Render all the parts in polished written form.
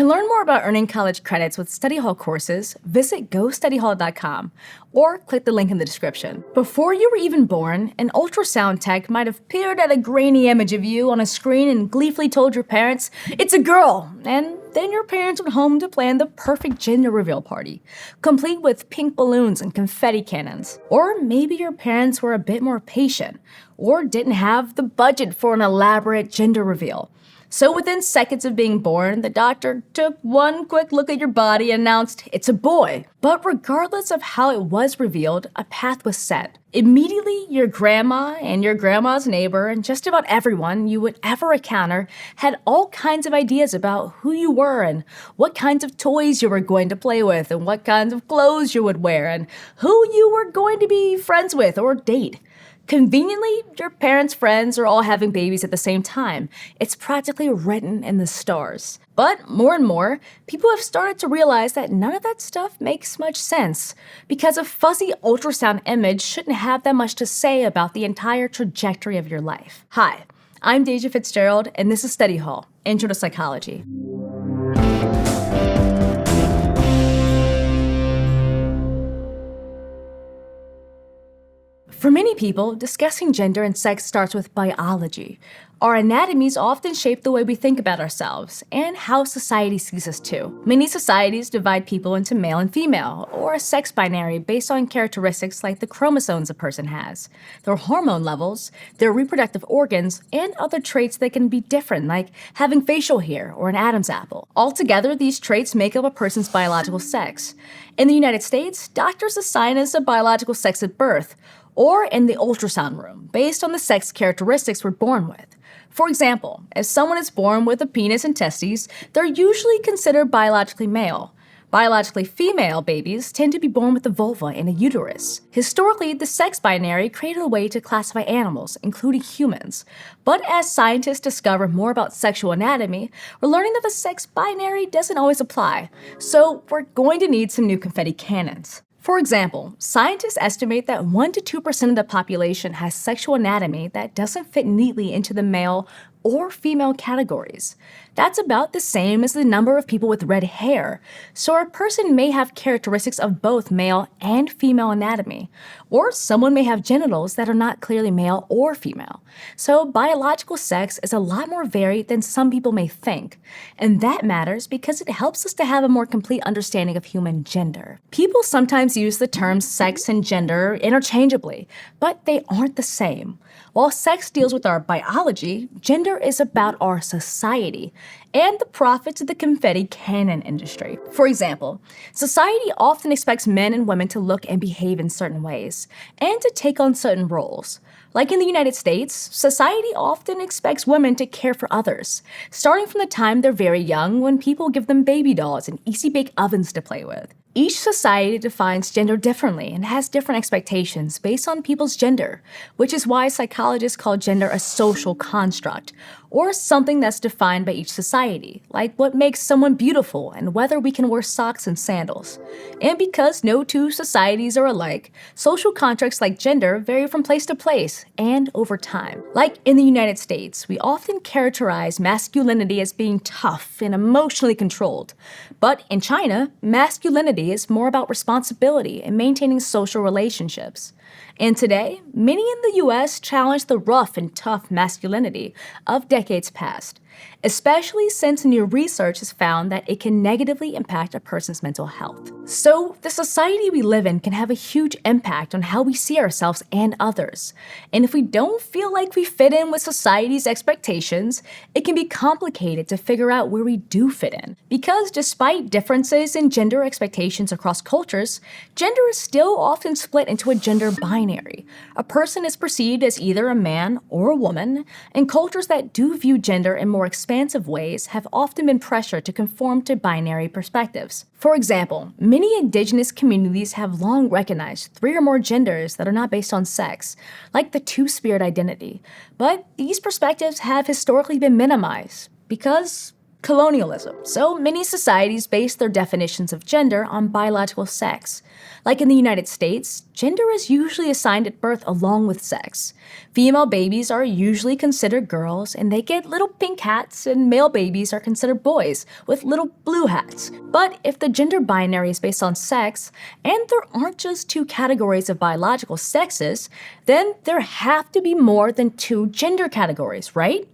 To learn more about earning college credits with study hall courses, visit gostudyhall.com or click the link in the description. Before you were even born, an ultrasound tech might have peered at a grainy image of you on a screen and gleefully told your parents, "It's a girl!" And then your parents went home to plan the perfect gender reveal party, complete with pink balloons and confetti cannons. Or maybe your parents were a bit more patient, or didn't have the budget for an elaborate gender reveal. So within seconds of being born, the doctor took one quick look at your body and announced, "It's a boy." But regardless of how it was revealed, a path was set. Immediately, your grandma and your grandma's neighbor and just about everyone you would ever encounter had all kinds of ideas about who you were and what kinds of toys you were going to play with and what kinds of clothes you would wear and who you were going to be friends with or date. Conveniently, your parents' friends are all having babies at the same time. It's practically written in the stars. But more and more, people have started to realize that none of that stuff makes much sense, because a fuzzy ultrasound image shouldn't have that much to say about the entire trajectory of your life. Hi, I'm Deja Fitzgerald, and this is Study Hall, Intro to Psychology. For many people, discussing gender and sex starts with biology. Our anatomies often shape the way we think about ourselves and how society sees us too. Many societies divide people into male and female, or a sex binary based on characteristics like the chromosomes a person has, their hormone levels, their reproductive organs, and other traits that can be different, like having facial hair or an Adam's apple. Altogether, these traits make up a person's biological sex. In the United States, doctors assign us a biological sex at birth, or in the ultrasound room, based on the sex characteristics we're born with. For example, if someone is born with a penis and testes, they're usually considered biologically male. Biologically female babies tend to be born with a vulva and a uterus. Historically, the sex binary created a way to classify animals, including humans. But as scientists discover more about sexual anatomy, we're learning that the sex binary doesn't always apply. So we're going to need some new confetti cannons. For example, scientists estimate that 1 to 2% of the population has sexual anatomy that doesn't fit neatly into the male or female categories. That's about the same as the number of people with red hair, so a person may have characteristics of both male and female anatomy, or someone may have genitals that are not clearly male or female. So biological sex is a lot more varied than some people may think, and that matters because it helps us to have a more complete understanding of human gender. People sometimes use the terms sex and gender interchangeably, but they aren't the same. While sex deals with our biology, gender is about our society and the profits of the confetti cannon industry. For example, society often expects men and women to look and behave in certain ways, and to take on certain roles. Like in the United States, society often expects women to care for others, starting from the time they're very young when people give them baby dolls and easy-bake ovens to play with. Each society defines gender differently and has different expectations based on people's gender, which is why psychologists call gender a social construct, or something that's defined by each society, like what makes someone beautiful and whether we can wear socks and sandals. And because no two societies are alike, social constructs like gender vary from place to place and over time. Like in the United States, we often characterize masculinity as being tough and emotionally controlled. But in China, masculinity is more about responsibility and maintaining social relationships. And today, many in the US challenge the rough and tough masculinity of decades past, especially since new research has found that it can negatively impact a person's mental health. So, the society we live in can have a huge impact on how we see ourselves and others. And if we don't feel like we fit in with society's expectations, it can be complicated to figure out where we do fit in. Because despite differences in gender expectations across cultures, gender is still often split into a gender binary. A person is perceived as either a man or a woman, and cultures that do view gender in more expansive ways have often been pressured to conform to binary perspectives. For example, many indigenous communities have long recognized 3 or more genders that are not based on sex, like the two-spirit identity. But these perspectives have historically been minimized because Colonialism. So many societies base their definitions of gender on biological sex. Like in the United States, gender is usually assigned at birth along with sex. Female babies are usually considered girls and they get little pink hats, and male babies are considered boys with little blue hats. But if the gender binary is based on sex, and there aren't just two categories of biological sexes, then there have to be more than two gender categories, right?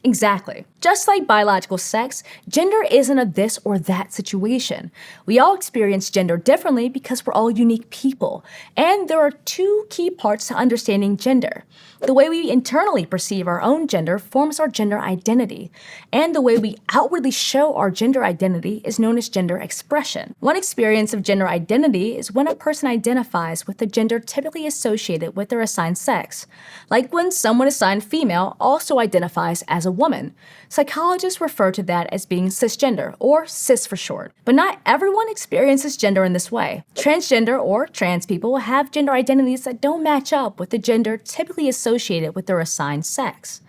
Exactly. Just like biological sex, gender isn't a this or that situation. We all experience gender differently because we're all unique people. And there are two key parts to understanding gender. The way we internally perceive our own gender forms our gender identity. And the way we outwardly show our gender identity is known as gender expression. One experience of gender identity is when a person identifies with the gender typically associated with their assigned sex. Like when someone assigned female also identifies as a woman. Psychologists refer to that as being cisgender, or cis for short. But not everyone experiences gender in this way. Transgender or trans people have gender identities that don't match up with the gender typically associated with their assigned sex.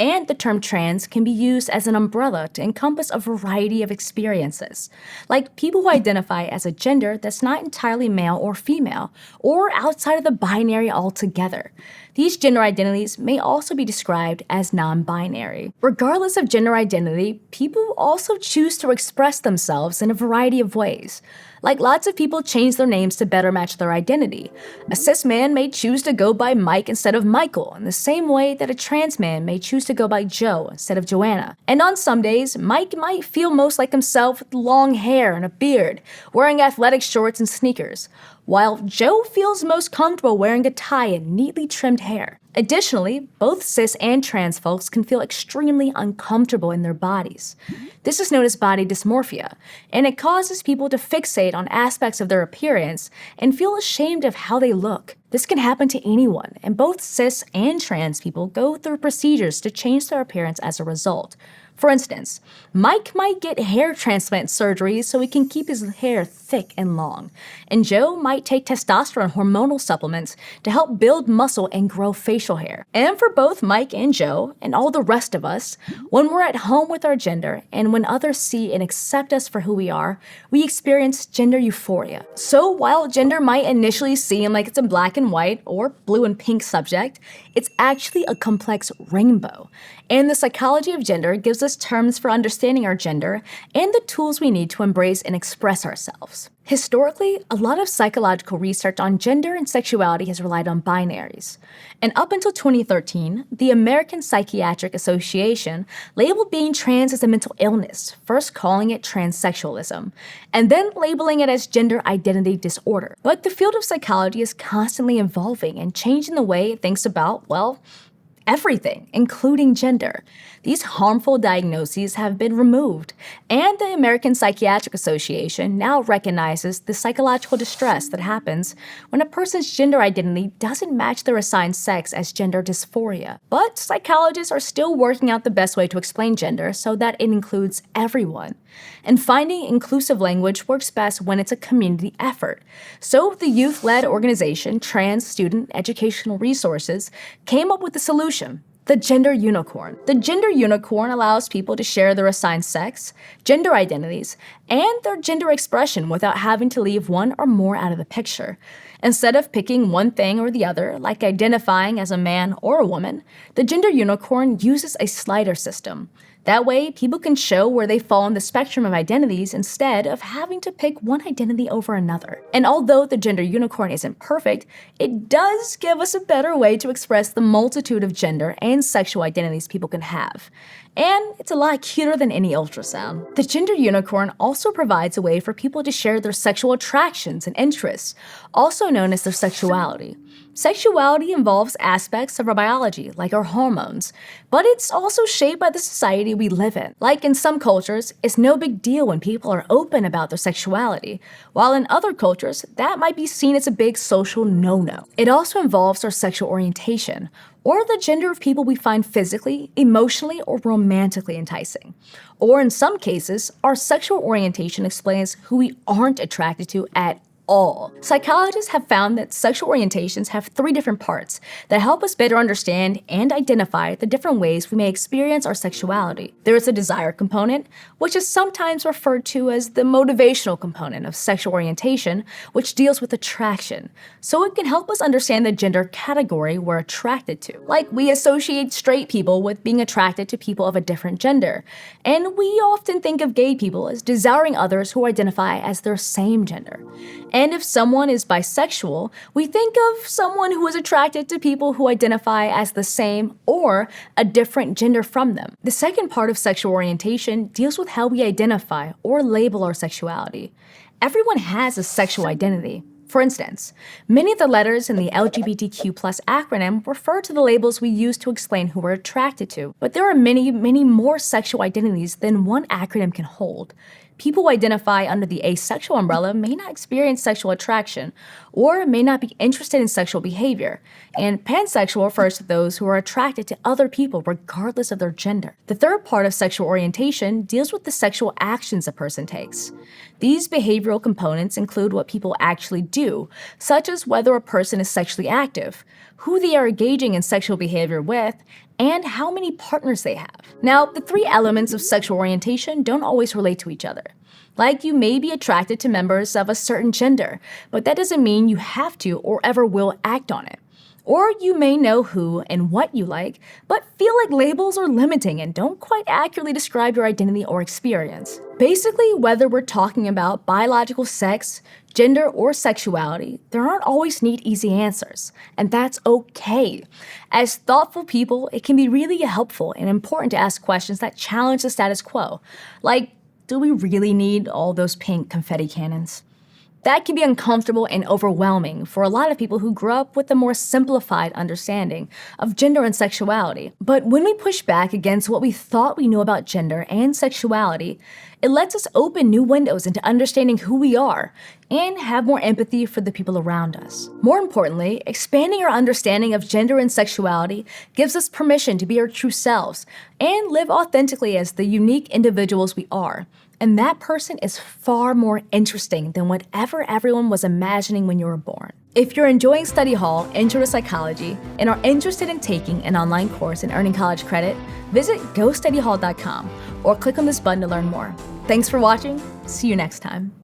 And the term trans can be used as an umbrella to encompass a variety of experiences, like people who identify as a gender that's not entirely male or female, or outside of the binary altogether. These gender identities may also be described as non-binary. Regardless of gender identity, people also choose to express themselves in a variety of ways. Like lots of people change their names to better match their identity. A cis man may choose to go by Mike instead of Michael, in the same way that a trans man may choose to go by Joe instead of Joanna. And on some days, Mike might feel most like himself with long hair and a beard, wearing athletic shorts and sneakers, while Joe feels most comfortable wearing a tie and neatly trimmed hair. Additionally, both cis and trans folks can feel extremely uncomfortable in their bodies. This is known as body dysmorphia, and it causes people to fixate on aspects of their appearance and feel ashamed of how they look. This can happen to anyone, and both cis and trans people go through procedures to change their appearance as a result. For instance, Mike might get hair transplant surgery so he can keep his hair thick and long, and Joe might take testosterone hormonal supplements to help build muscle and grow facial hair. And for both Mike and Joe, and all the rest of us, when we're at home with our gender, and when others see and accept us for who we are, we experience gender euphoria. So while gender might initially seem like it's a black and white or blue and pink subject, it's actually a complex rainbow. And the psychology of gender gives us terms for understanding our gender and the tools we need to embrace and express ourselves. Historically, a lot of psychological research on gender and sexuality has relied on binaries. And up until 2013, the American Psychiatric Association labeled being trans as a mental illness, first calling it transsexualism, and then labeling it as gender identity disorder. But the field of psychology is constantly evolving and changing the way it thinks about, well, everything, including gender. These harmful diagnoses have been removed, and the American Psychiatric Association now recognizes the psychological distress that happens when a person's gender identity doesn't match their assigned sex as gender dysphoria. But psychologists are still working out the best way to explain gender so that it includes everyone. And finding inclusive language works best when it's a community effort. So the youth-led organization Trans Student Educational Resources came up with the solution: the gender unicorn. The gender unicorn allows people to share their assigned sex, gender identities, and their gender expression without having to leave one or more out of the picture. Instead of picking one thing or the other, like identifying as a man or a woman, the gender unicorn uses a slider system. That way, people can show where they fall on the spectrum of identities instead of having to pick one identity over another. And although the gender unicorn isn't perfect, it does give us a better way to express the multitude of gender and sexual identities people can have. And it's a lot cuter than any ultrasound. The gender unicorn also provides a way for people to share their sexual attractions and interests, also known as their sexuality. Sexuality involves aspects of our biology, like our hormones, but it's also shaped by the society we live in. Like in some cultures, it's no big deal when people are open about their sexuality, while in other cultures, that might be seen as a big social no-no. It also involves our sexual orientation, or the gender of people we find physically, emotionally, or romantically enticing. Or in some cases, our sexual orientation explains who we aren't attracted to at all. Psychologists have found that sexual orientations have 3 different parts that help us better understand and identify the different ways we may experience our sexuality. There is a desire component, which is sometimes referred to as the motivational component of sexual orientation, which deals with attraction. So it can help us understand the gender category we're attracted to. Like, we associate straight people with being attracted to people of a different gender, and we often think of gay people as desiring others who identify as their same gender. And if someone is bisexual, we think of someone who is attracted to people who identify as the same or a different gender from them. The second part of sexual orientation deals with how we identify or label our sexuality. Everyone has a sexual identity. For instance, many of the letters in the LGBTQ+ acronym refer to the labels we use to explain who we're attracted to. But there are many more sexual identities than one acronym can hold. People who identify under the asexual umbrella may not experience sexual attraction or may not be interested in sexual behavior, and pansexual refers to those who are attracted to other people regardless of their gender. The third part of sexual orientation deals with the sexual actions a person takes. These behavioral components include what people actually do, such as whether a person is sexually active, who they are engaging in sexual behavior with, and how many partners they have. Now, the 3 elements of sexual orientation don't always relate to each other. Like, you may be attracted to members of a certain gender, but that doesn't mean you have to or ever will act on it. Or you may know who and what you like, but feel like labels are limiting and don't quite accurately describe your identity or experience. Basically, whether we're talking about biological sex, gender, or sexuality, there aren't always neat, easy answers, and that's okay. As thoughtful people, it can be really helpful and important to ask questions that challenge the status quo, like, do we really need all those pink confetti cannons? That can be uncomfortable and overwhelming for a lot of people who grew up with a more simplified understanding of gender and sexuality. But when we push back against what we thought we knew about gender and sexuality, it lets us open new windows into understanding who we are and have more empathy for the people around us. More importantly, expanding our understanding of gender and sexuality gives us permission to be our true selves and live authentically as the unique individuals we are. And that person is far more interesting than whatever everyone was imagining when you were born. If you're enjoying Study Hall Intro to Psychology and are interested in taking an online course and earning college credit, visit gostudyhall.com or click on this button to learn more. Thanks for watching. See you next time.